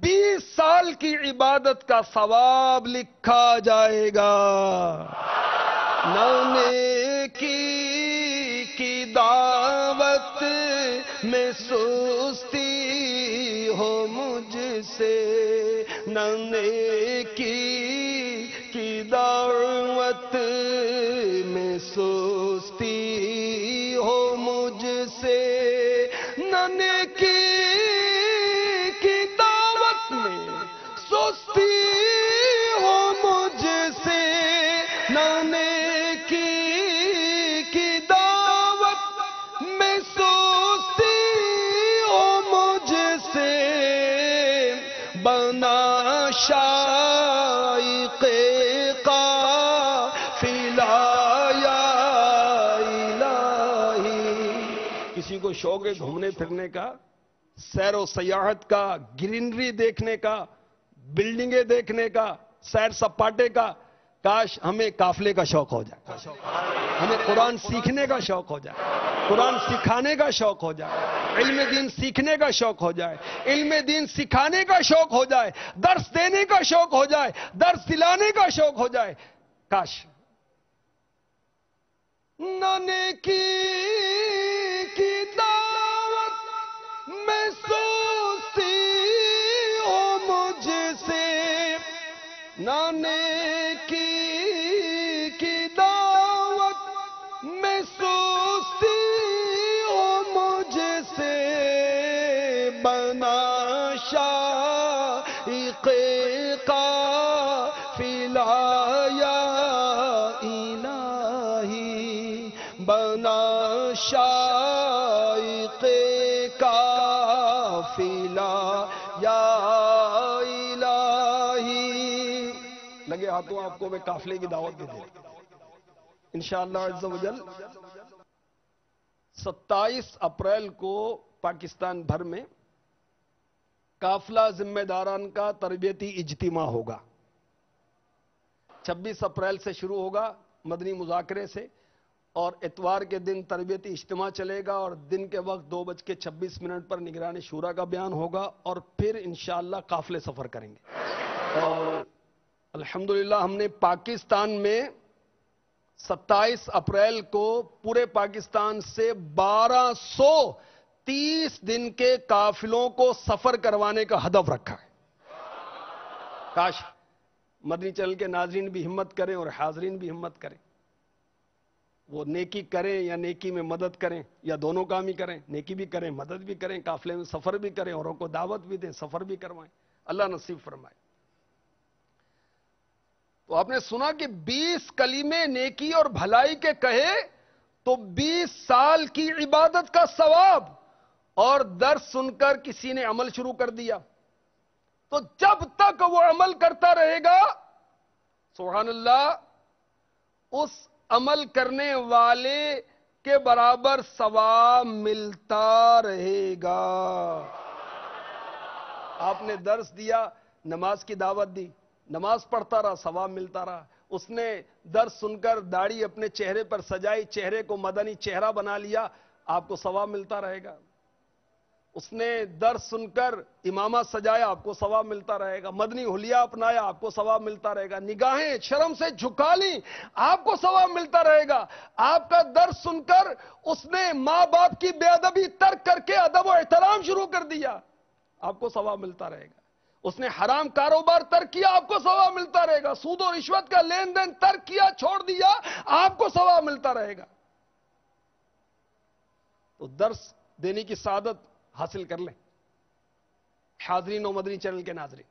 20 20 سال کی عبادت کا ثواب لکھا جائے گا. نہ نیکی کی دعوت میں سستی ہو مجھ سے، نہ نیکی کی دعوت میں سستی ہو مجھ سے، نہ نیکی کی دعوت میں سستی ہو مجھ سے، نہ نیکی کی دعوت میں سستی ہو مجھ سے، بنا شائق قافلہ یا الہی. کسی کو شوق ہے گھومنے پھرنے کا، سیر و سیاحت کا، گرینری دیکھنے کا، بلڈنگیں دیکھنے کا، سیر سپاٹے کا، کاش ہمیں قافلے کا شوق ہو جائے، ہمیں قرآن سیکھنے کا شوق ہو جائے، قرآن سکھانے کا شوق ہو جائے، علم دین سیکھنے کا شوق ہو جائے، علم دین سکھانے کا شوق ہو جائے، درس دینے کا شوق ہو جائے، درس دلانے کا شوق ہو جائے. کاش نہ نیکی کی دعوت میں سستی ہو مجھ سے، نہ نیکی کی دعوت میں سستی ہو مجھ سے، بنا شائق قافلہ یا الہی، بنا شائق قافلہ یا الہی. لگے ہاتھوں آپ کو میں قافلے کی دعوت بھی دے انشاءاللہ عز و جل. 27 اپریل کو پاکستان بھر میں قافلہ ذمہ داران کا تربیتی اجتماع ہوگا. 26 اپریل سے شروع ہوگا مدنی مذاکرے سے، اور اتوار کے دن تربیتی اجتماع چلے گا، اور دن کے وقت 2:26 پر نگران شورا کا بیان ہوگا، اور پھر انشاءاللہ قافلے سفر کریں گے. اور الحمدللہ ہم نے پاکستان میں 27 اپریل کو پورے پاکستان سے 1230 دن کے قافلوں کو سفر کروانے کا ہدف رکھا ہے. کاش مدنی چینل کے ناظرین بھی ہمت کریں اور حاضرین بھی ہمت کریں، وہ نیکی کریں یا نیکی میں مدد کریں، یا دونوں کام ہی کریں، نیکی بھی کریں مدد بھی کریں، قافلے میں سفر بھی کریں، اوروں کو دعوت بھی دیں، سفر بھی کروائیں. اللہ نصیب فرمائے. تو آپ نے سنا کہ 20 کلمے نیکی اور بھلائی کے کہے تو 20 سال کی عبادت کا ثواب، اور درس سن کر کسی نے عمل شروع کر دیا تو جب تک وہ عمل کرتا رہے گا سبحان اللہ اس عمل کرنے والے کے برابر ثواب ملتا رہے گا. آپ نے درس دیا، نماز کی دعوت دی، نماز پڑھتا رہا، ثواب ملتا رہا. اس نے درس سن کر داڑھی اپنے چہرے پر سجائی، چہرے کو مدنی چہرہ بنا لیا، آپ کو ثواب ملتا رہے گا. اس نے درس سن کر امامہ سجایا، آپ کو ثواب ملتا رہے گا. مدنی حلیہ اپنایا، آپ کو ثواب ملتا رہے گا. نگاہیں شرم سے جھکا لیں، آپ کو ثواب ملتا رہے گا. آپ کا درس سن کر اس نے ماں باپ کی بے ادبی ترک کر کے ادب و احترام شروع کر دیا، آپ کو ثواب ملتا رہے گا. اس نے حرام کاروبار ترک کیا، آپ کو ثواب ملتا رہے گا. سود و رشوت کا لین دین ترک کیا، چھوڑ دیا، آپ کو ثواب ملتا رہے گا. تو درس دینے کی سعادت حاصل کر لیں. حاضرین و مدنی چینل کے ناظرین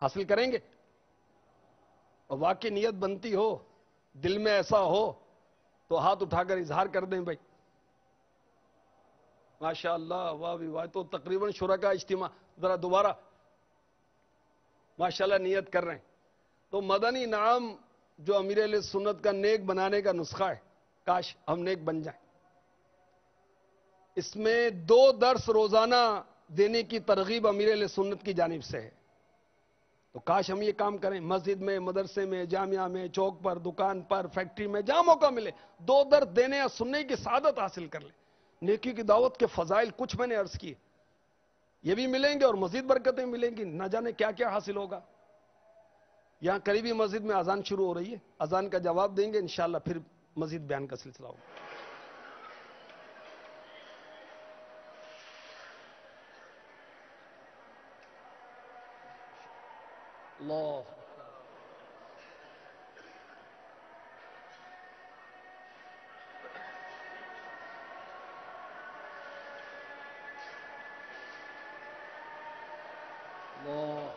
حاصل کریں گے، اور واقعی نیت بنتی ہو، دل میں ایسا ہو تو ہاتھ اٹھا کر اظہار کر دیں بھائی. ماشاءاللہ واہ بھی واہ. تو تقریباً شرکاء اجتماع ذرا دوبارہ ماشاءاللہ نیت کر رہے ہیں. تو مدنی نام جو امیر اہل سنت کا نیک بنانے کا نسخہ ہے، کاش ہم نیک بن جائیں. اس میں 2 درس روزانہ دینے کی ترغیب امیر اہل سنت کی جانب سے ہے. تو کاش ہم یہ کام کریں، مسجد میں، مدرسے میں، جامعہ میں، چوک پر، دکان پر، فیکٹری میں، جہاں موقع ملے 2 درس دینے یا سننے کی سعادت حاصل کر لیں. نیکی کی دعوت کے فضائل کچھ میں نے عرض کیے، یہ بھی ملیں گے اور مزید برکتیں ملیں گی، نہ جانے کیا کیا حاصل ہوگا۔ یہاں قریبی مسجد میں اذان شروع ہو رہی ہے، اذان کا جواب دیں گے انشاءاللہ، پھر مزید بیان کا سلسلہ ہوگا۔ اللہ اللہ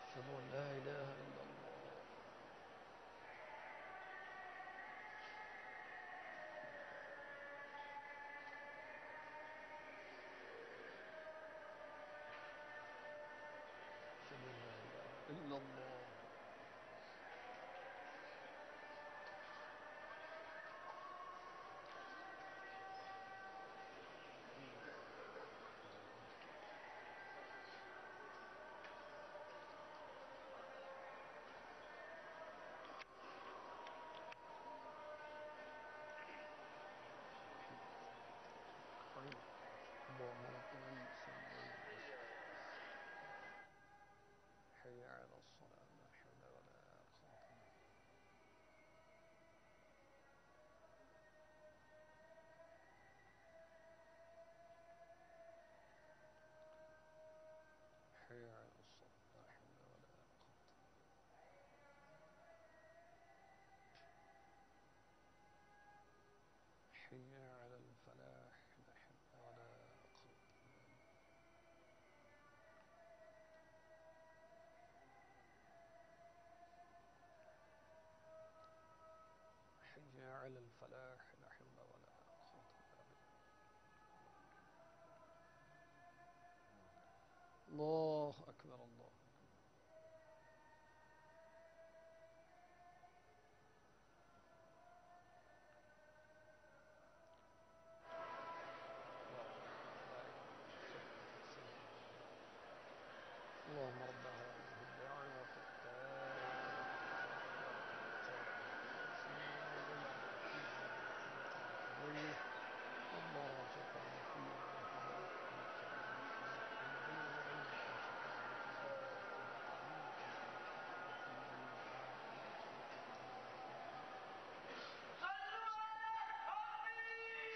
اشهد ان لا اله الا الله اشهد ان لا اله الا الله حي على الصلاة لا حول ولا قوة حي على الصلاة لا حول ولا قوة حي على الفلاح لا حول ولا قوة حي على الفلاح لا حول ولا قوة إلا بالله الله أكبر الله اللهم رب هذه الدعوة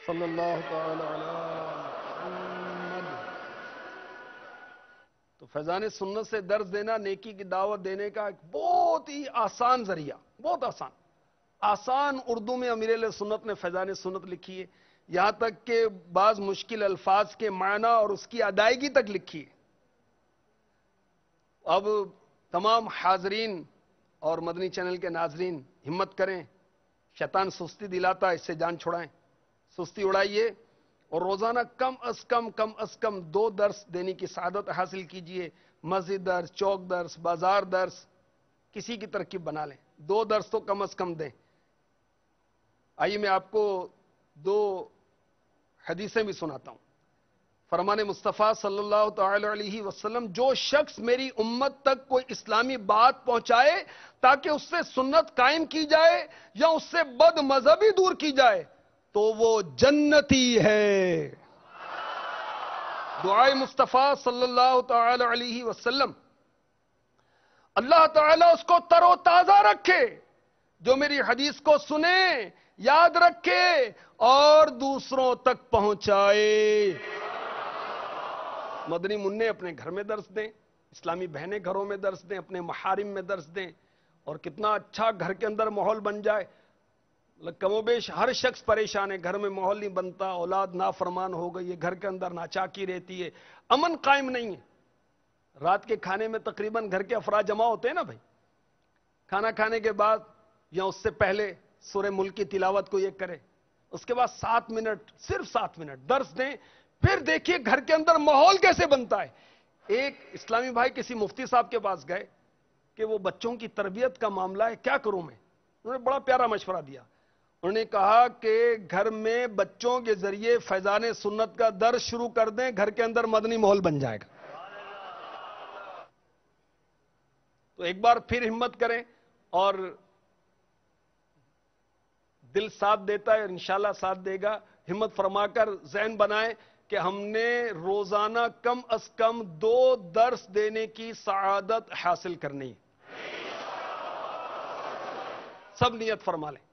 صلی اللہ تعالی علی محمد۔ تو فیضان سنت سے درس دینا نیکی کی دعوت دینے کا ایک بہت ہی آسان ذریعہ، بہت آسان اردو میں امیر علیہ سنت نے فیضان سنت لکھی ہے، یہاں تک کہ بعض مشکل الفاظ کے معنی اور اس کی ادائیگی تک لکھی ہے۔ اب تمام حاضرین اور مدنی چینل کے ناظرین ہمت کریں، شیطان سستی دلاتا ہے، اس سے جان چھڑائیں، سستی اڑائیے اور روزانہ کم از کم 2 درس دینے کی سعادت حاصل کیجئے۔ مسجد درس، چوک درس، بازار درس، کسی کی ترکیب بنا لیں، 2 درس تو کم از کم دیں۔ آئیے میں آپ کو 2 حدیثیں بھی سناتا ہوں۔ فرمان مصطفیٰ صلی اللہ تعالی علیہ وسلم، جو شخص میری امت تک کوئی اسلامی بات پہنچائے تاکہ اس سے سنت قائم کی جائے یا اس سے بد مذہبی دور کی جائے تو وہ جنتی ہے۔ دعائے مصطفیٰ صلی اللہ تعالی علیہ وسلم، اللہ تعالیٰ اس کو تر و تازہ رکھے، جو میری حدیث کو سنے، یاد رکھے اور دوسروں تک پہنچائے۔ مدنی منع اپنے گھر میں درس دیں، اسلامی بہنیں گھروں میں درس دیں، اپنے محارم میں درس دیں، اور کتنا اچھا گھر کے اندر ماحول بن جائے۔ کم و بیش ہر شخص پریشان ہے، گھر میں ماحول نہیں بنتا، اولاد نافرمان ہو گئی ہے، گھر کے اندر ناچاکی رہتی ہے، امن قائم نہیں ہے۔ رات کے کھانے میں تقریباً گھر کے افراد جمع ہوتے ہیں نا بھائی، کھانا کھانے کے بعد یا اس سے پہلے سورہ ملک کی تلاوت کو یہ کرے، اس کے بعد 7 منٹ، صرف 7 منٹ درس دیں، پھر دیکھیے گھر کے اندر ماحول کیسے بنتا ہے۔ ایک اسلامی بھائی کسی مفتی صاحب کے پاس گئے کہ وہ بچوں کی تربیت کا معاملہ ہے، کیا کروں میں؟ انہوں نے بڑا پیارا مشورہ دیا، انہوں نے کہا کہ گھر میں بچوں کے ذریعے فیضان سنت کا درس شروع کر دیں، گھر کے اندر مدنی ماحول بن جائے گا۔ تو ایک بار پھر ہمت کریں اور دل ساتھ دیتا ہے اور انشاءاللہ ساتھ دے گا. ہمت فرما کر ذہن بنائیں کہ ہم نے روزانہ کم از کم 2 درس دینے کی سعادت حاصل کرنی ہے. سب نیت فرما لیں.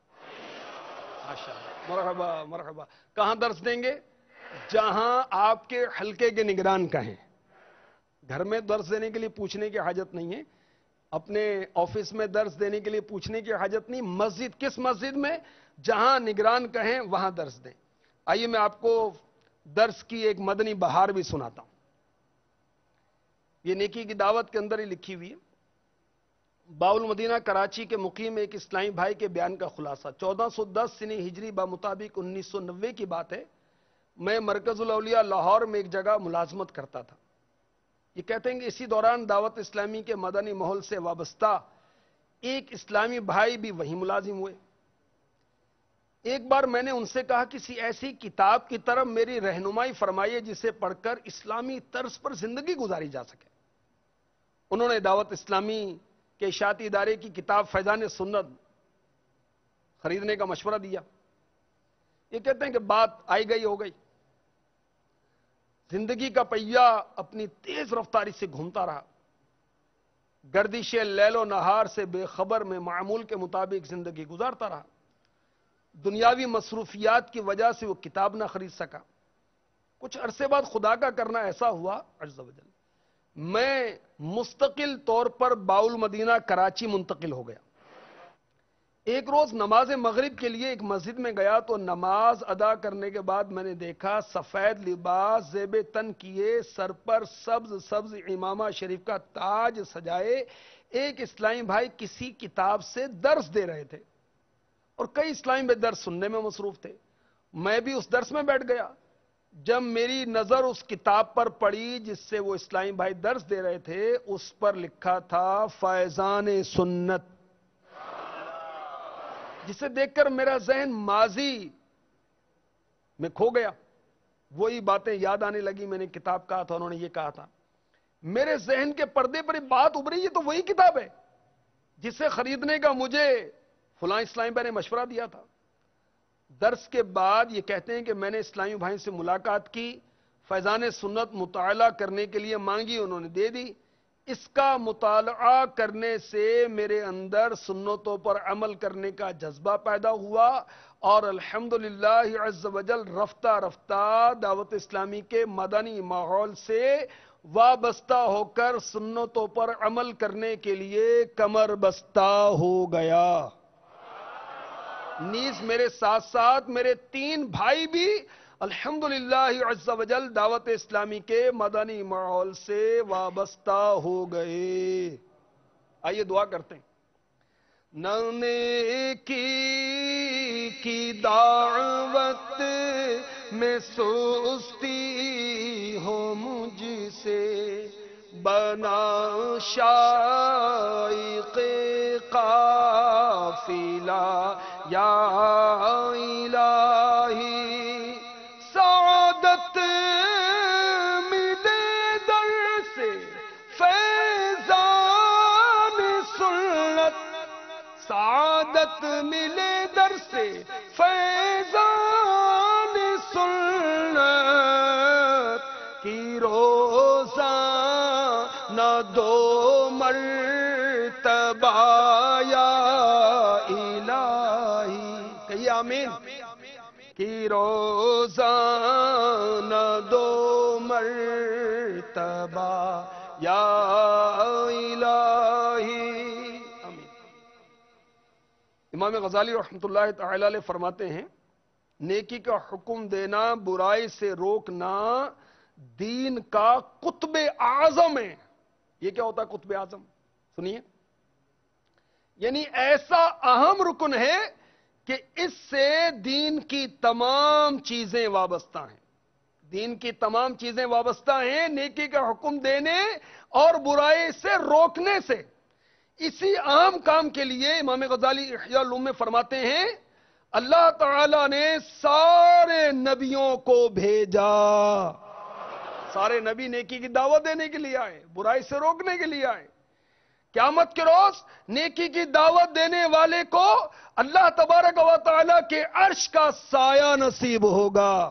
ماشاءاللہ، مرحبا مرحبا. کہاں درس دیں گے؟ جہاں آپ کے حلقے کے نگران کہیں. گھر میں درس دینے کے لیے پوچھنے کی حاجت نہیں ہے، اپنے آفس میں درس دینے کے لیے پوچھنے کی حاجت نہیں. مسجد، کس مسجد میں؟ جہاں نگران کہیں وہاں درس دیں. آئیے میں آپ کو درس کی ایک مدنی بہار بھی سناتا ہوں. یہ نیکی کی دعوت کے اندر ہی لکھی ہوئی ہے. باول مدینہ کراچی کے مقیم ایک اسلامی بھائی کے بیان کا خلاصہ. 1410 سنی ہجری بمطابق 1990 کی بات ہے. میں مرکز الاولیاء لاہور میں ایک جگہ ملازمت کرتا تھا. یہ کہتے ہیں کہ اسی دوران دعوت اسلامی کے مدنی ماحول سے وابستہ ایک اسلامی بھائی بھی وہیں ملازم ہوئے. ایک بار میں نے ان سے کہا کسی ایسی کتاب کی طرف میری رہنمائی فرمائیے جسے پڑھ کر اسلامی طرز پر زندگی گزاری جا سکے. انہوں نے دعوت اسلامی کے اشاعتی ادارے کی کتاب فیضان سنت خریدنے کا مشورہ دیا. یہ کہتے ہیں کہ بات آئی گئی ہو گئی. زندگی کا پہیہ اپنی تیز رفتاری سے گھومتا رہا. گردش لیل و نہار سے بے خبر میں معمول کے مطابق زندگی گزارتا رہا. دنیاوی مصروفیات کی وجہ سے وہ کتاب نہ خرید سکا. کچھ عرصے بعد خدا کا کرنا ایسا ہوا عز و جل، میں مستقل طور پر باول مدینہ کراچی منتقل ہو گیا. ایک روز نماز مغرب کے لیے ایک مسجد میں گیا تو نماز ادا کرنے کے بعد میں نے دیکھا سفید لباس زیب تن کیے، سر پر سبز سبز امامہ شریف کا تاج سجائے ایک اسلامی بھائی کسی کتاب سے درس دے رہے تھے اور کئی اسلامی بھائی درس سننے میں مصروف تھے. میں بھی اس درس میں بیٹھ گیا. جب میری نظر اس کتاب پر پڑی جس سے وہ اسلامی بھائی درس دے رہے تھے، اس پر لکھا تھا فیضان سنت، جسے دیکھ کر میرا ذہن ماضی میں کھو گیا. وہی باتیں یاد آنے لگی. میں نے کتاب کہا تھا، انہوں نے یہ کہا تھا. میرے ذہن کے پردے پر بات ابھری، یہ تو وہی کتاب ہے جسے خریدنے کا مجھے فلاں اسلامی بھائی نے مشورہ دیا تھا. درس کے بعد یہ کہتے ہیں کہ میں نے اسلامی بھائی سے ملاقات کی، فیضان سنت مطالعہ کرنے کے لیے مانگی، انہوں نے دے دی. اس کا مطالعہ کرنے سے میرے اندر سنتوں پر عمل کرنے کا جذبہ پیدا ہوا اور الحمدللہ عز و جل رفتہ رفتہ دعوت اسلامی کے مدنی ماحول سے وابستہ ہو کر سنتوں پر عمل کرنے کے لیے کمر بستہ ہو گیا. نیز میرے ساتھ ساتھ میرے 3 بھائی بھی الحمدللہ عز و جل دعوت اسلامی کے مدنی ماحول سے وابستہ ہو گئے. آئیے دعا کرتے ہیں. نیکی کی دعوت میں سستی ہو مجھ سے، بنا شائق قافلہ یا الہی. سعادت ملے در سے فیضان سنت، سعادت ملے در سے فیضان سنت کی روزانہ 2 مرتبہ یا الہی. کہیے آمین. کی روزانہ 2 مرتبہ یا الہی. آمین. امام غزالی رحمۃ اللہ تعالی علیہ فرماتے ہیں نیکی کا حکم دینا، برائی سے روکنا دین کا قطب اعظم ہے. یہ کیا ہوتا ہے قطب اعظم؟ سنیے. یعنی ایسا اہم رکن ہے کہ اس سے دین کی تمام چیزیں وابستہ ہیں. دین کی تمام چیزیں وابستہ ہیں نیکی کا حکم دینے اور برائی سے روکنے سے. اسی اہم کام کے لیے امام غزالی احیاء العلوم میں فرماتے ہیں اللہ تعالی نے سارے نبیوں کو بھیجا. سارے نبی نیکی کی دعوت دینے کے لیے آئے، برائی سے روکنے کے لیے آئے. قیامت کے روز نیکی کی دعوت دینے والے کو اللہ تبارک و تعالی کے عرش کا سایہ نصیب ہوگا.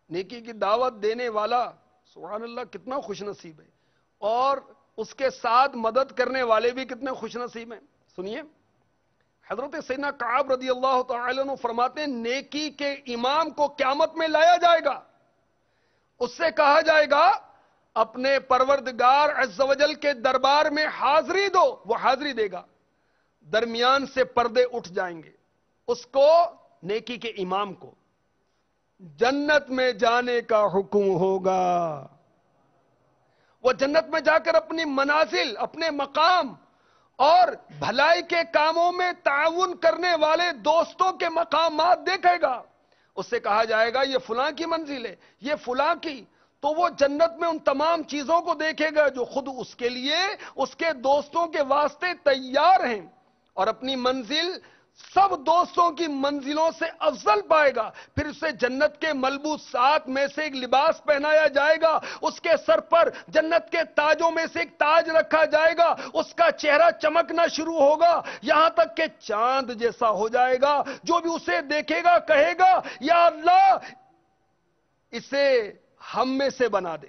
نیکی کی دعوت دینے والا سبحان اللہ کتنا خوش نصیب ہے، اور اس کے ساتھ مدد کرنے والے بھی کتنے خوش نصیب ہیں. سنیے، حضرت سیدنا کعب رضی اللہ تعالی عنہ فرماتے ہیں نیکی کے امام کو قیامت میں لایا جائے گا، اس سے کہا جائے گا اپنے پروردگار عز و جل کے دربار میں حاضری دو، وہ حاضری دے گا، درمیان سے پردے اٹھ جائیں گے، اس کو نیکی کے امام کو جنت میں جانے کا حکم ہوگا. وہ جنت میں جا کر اپنی منازل، اپنے مقام اور بھلائی کے کاموں میں تعاون کرنے والے دوستوں کے مقامات دیکھے گا. اس سے کہا جائے گا یہ فلاں کی منزل ہے، یہ فلاں کی، تو وہ جنت میں ان تمام چیزوں کو دیکھے گا جو خود اس کے لیے اس کے دوستوں کے واسطے تیار ہیں، اور اپنی منزل سب دوستوں کی منزلوں سے افضل پائے گا. پھر اسے جنت کے ملبوسات میں سے ایک لباس پہنایا جائے گا، اس کے سر پر جنت کے تاجوں میں سے ایک تاج رکھا جائے گا، اس کا چہرہ چمکنا شروع ہوگا یہاں تک کہ چاند جیسا ہو جائے گا. جو بھی اسے دیکھے گا کہے گا یا اللہ اسے ہم میں سے بنا دے.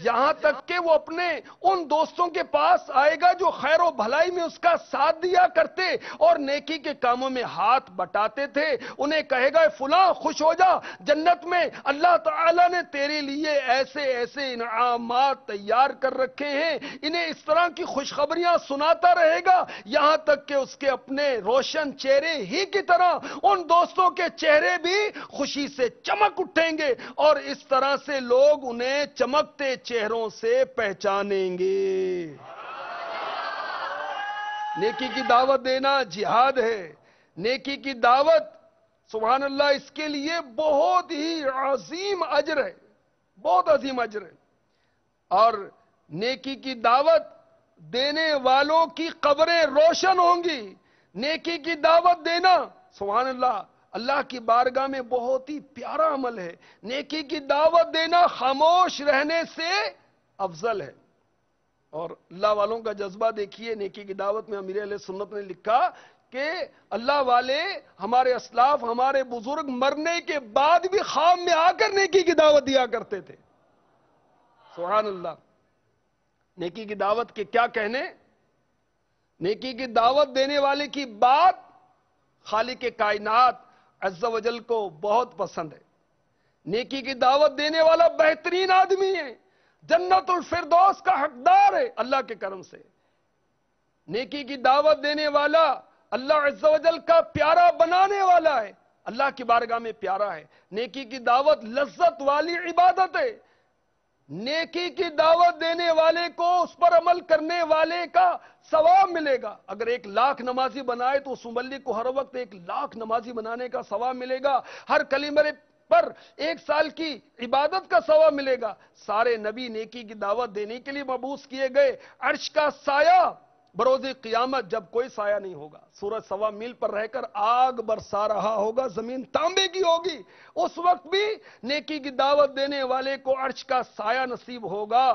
یہاں تک کہ وہ اپنے ان دوستوں کے پاس آئے گا جو خیر و بھلائی میں اس کا ساتھ دیا کرتے اور نیکی کے کاموں میں ہاتھ بٹاتے تھے. انہیں کہے گا فلاں خوش ہو جا، جنت میں اللہ تعالیٰ نے تیرے لیے ایسے ایسے انعامات تیار کر رکھے ہیں. انہیں اس طرح کی خوشخبریاں سناتا رہے گا یہاں تک کہ اس کے اپنے روشن چہرے ہی کی طرح ان دوستوں کے چہرے بھی خوشی سے چمک اٹھیں گے، اور اس طرح سے لوگ انہیں چمکتے چہروں سے پہچانیں گے. نیکی کی دعوت دینا جہاد ہے. نیکی کی دعوت سبحان اللہ اس کے لیے بہت ہی عظیم اجر ہے، بہت عظیم اجر ہے. اور نیکی کی دعوت دینے والوں کی قبریں روشن ہوں گی. نیکی کی دعوت دینا سبحان اللہ اللہ کی بارگاہ میں بہت ہی پیارا عمل ہے. نیکی کی دعوت دینا خاموش رہنے سے افضل ہے. اور اللہ والوں کا جذبہ دیکھیے. نیکی کی دعوت میں امیر اہل سنت نے لکھا کہ اللہ والے ہمارے اسلاف، ہمارے بزرگ مرنے کے بعد بھی خواب میں آ کر نیکی کی دعوت دیا کرتے تھے. سبحان اللہ. نیکی کی دعوت کے کیا کہنے. نیکی کی دعوت دینے والے کی بات خالق کائنات عز و جل کو بہت پسند ہے. نیکی کی دعوت دینے والا بہترین آدمی ہے، جنت الفردوس کا حقدار ہے اللہ کے کرم سے. نیکی کی دعوت دینے والا اللہ عز و جل کا پیارا بنانے والا ہے، اللہ کی بارگاہ میں پیارا ہے. نیکی کی دعوت لذت والی عبادت ہے. نیکی کی دعوت دینے والے کو اس پر عمل کرنے والے کا ثواب ملے گا. اگر 1,00,000 نمازی بنائے تو اس مبلغ کو ہر وقت 1,00,000 نمازی بنانے کا ثواب ملے گا. ہر کلمہ پر 1 سال کی عبادت کا ثواب ملے گا. سارے نبی نیکی کی دعوت دینے کے لیے مبعوث کیے گئے. عرش کا سایہ بروز قیامت جب کوئی سایہ نہیں ہوگا، سورج 1.25 میل پر رہ کر آگ برسا رہا ہوگا، زمین تانبے کی ہوگی، اس وقت بھی نیکی کی دعوت دینے والے کو عرش کا سایہ نصیب ہوگا.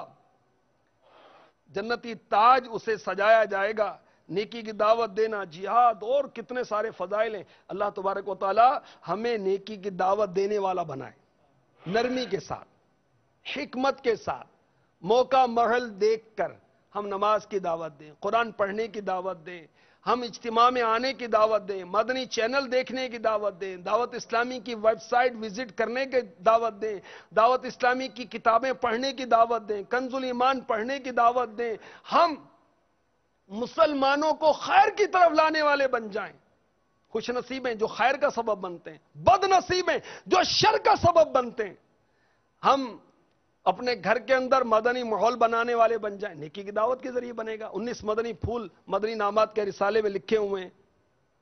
جنتی تاج اسے سجایا جائے گا. نیکی کی دعوت دینا جہاد اور کتنے سارے فضائل ہیں. اللہ تبارک و تعالی ہمیں نیکی کی دعوت دینے والا بنائے، نرمی کے ساتھ، حکمت کے ساتھ. موقع محل دیکھ کر ہم نماز کی دعوت دیں، قرآن پڑھنے کی دعوت دیں، ہم اجتماع میں آنے کی دعوت دیں، مدنی چینل دیکھنے کی دعوت دیں، دعوت اسلامی کی ویب سائٹ وزٹ کرنے کی دعوت دیں، دعوت اسلامی کی کتابیں پڑھنے کی دعوت دیں، کنز الایمان پڑھنے کی دعوت دیں. ہم مسلمانوں کو خیر کی طرف لانے والے بن جائیں. خوش نصیب ہیں جو خیر کا سبب بنتے ہیں، بد نصیب ہیں جو شر کا سبب بنتے ہیں. ہم اپنے گھر کے اندر مدنی ماحول بنانے والے بن جائیں. نیکی کی دعوت کے ذریعے بنے گا. 19 مدنی پھول مدنی نامات کے رسالے میں لکھے ہوئے ہیں،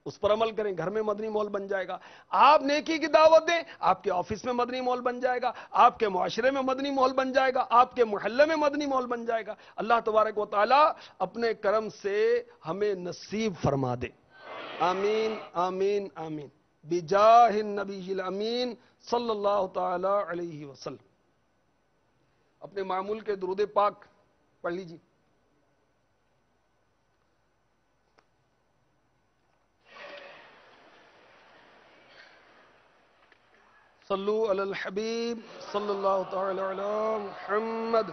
اس پر عمل کریں، گھر میں مدنی ماحول بن جائے گا. آپ نیکی کی دعوت دیں، آپ کے آفس میں مدنی ماحول بن جائے گا، آپ کے معاشرے میں مدنی ماحول بن جائے گا، آپ کے محلے میں مدنی ماحول بن جائے گا. اللہ تبارک و تعالی اپنے کرم سے ہمیں نصیب فرما دے. آمین آمین آمین. بجاہ النبی الامین صلی اللہ تعالی علیہ وسلم. اپنے معمول کے درود پاک پڑھ لیجیے. صلو علی الحبیب صلی اللہ تعالی علی محمد.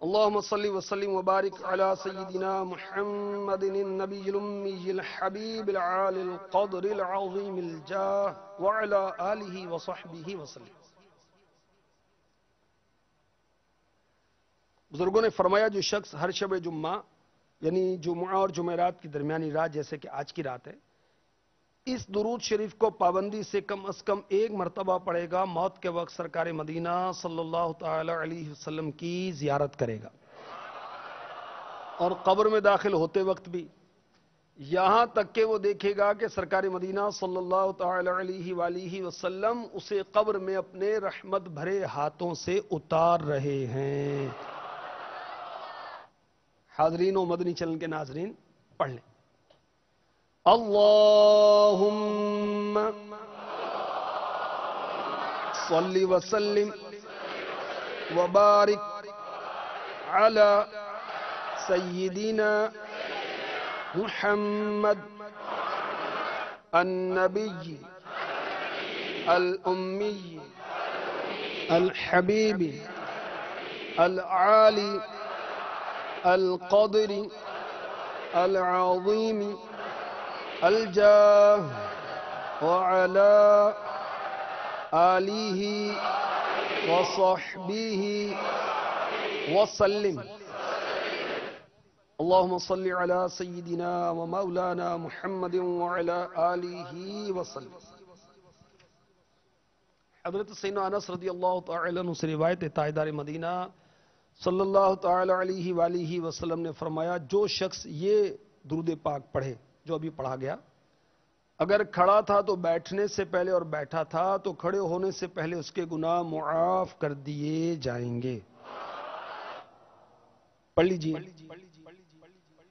اللهم صل وسلم وبارك على سيدنا محمد النبي الأمي الحبيب العالي القدر العظيم الجاه وعلى آله وصحبه وسلم. بزرگوں نے فرمایا جو شخص ہر شب جمعہ یعنی جمعہ اور جمعرات کی درمیانی رات جیسے کہ آج کی رات ہے اس درود شریف کو پابندی سے کم از کم ایک مرتبہ پڑھے گا موت کے وقت سرکار مدینہ صلی اللہ تعالی علیہ وسلم کی زیارت کرے گا اور قبر میں داخل ہوتے وقت بھی یہاں تک کہ وہ دیکھے گا کہ سرکار مدینہ صلی اللہ تعالی علیہ وآلہ وسلم اسے قبر میں اپنے رحمت بھرے ہاتھوں سے اتار رہے ہیں. حاضرین و مدنی چینل کے ناظرین پڑھ لیں. اللہم صلی وسلم وبارک علی سیدنا محمد النبی الامی الحبیب العالی القدر العظیم الجاه وعلى آلہ وصحبہ وسلم. اللهم صل على سيدنا ومولانا محمد وعلى آلہ وسلم. حضرت سیدنا انس رضی اللہ تعالی عنہ سے روایت ہے تاجدار مدینہ صلی اللہ تعالی علیہ وآلہ وسلم نے فرمایا جو شخص یہ درود پاک پڑھے جو ابھی پڑھا گیا اگر کھڑا تھا تو بیٹھنے سے پہلے اور بیٹھا تھا تو کھڑے ہونے سے پہلے اس کے گناہ معاف کر دیے جائیں گے. پڑھ لیجیے.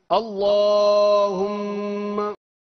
اللہم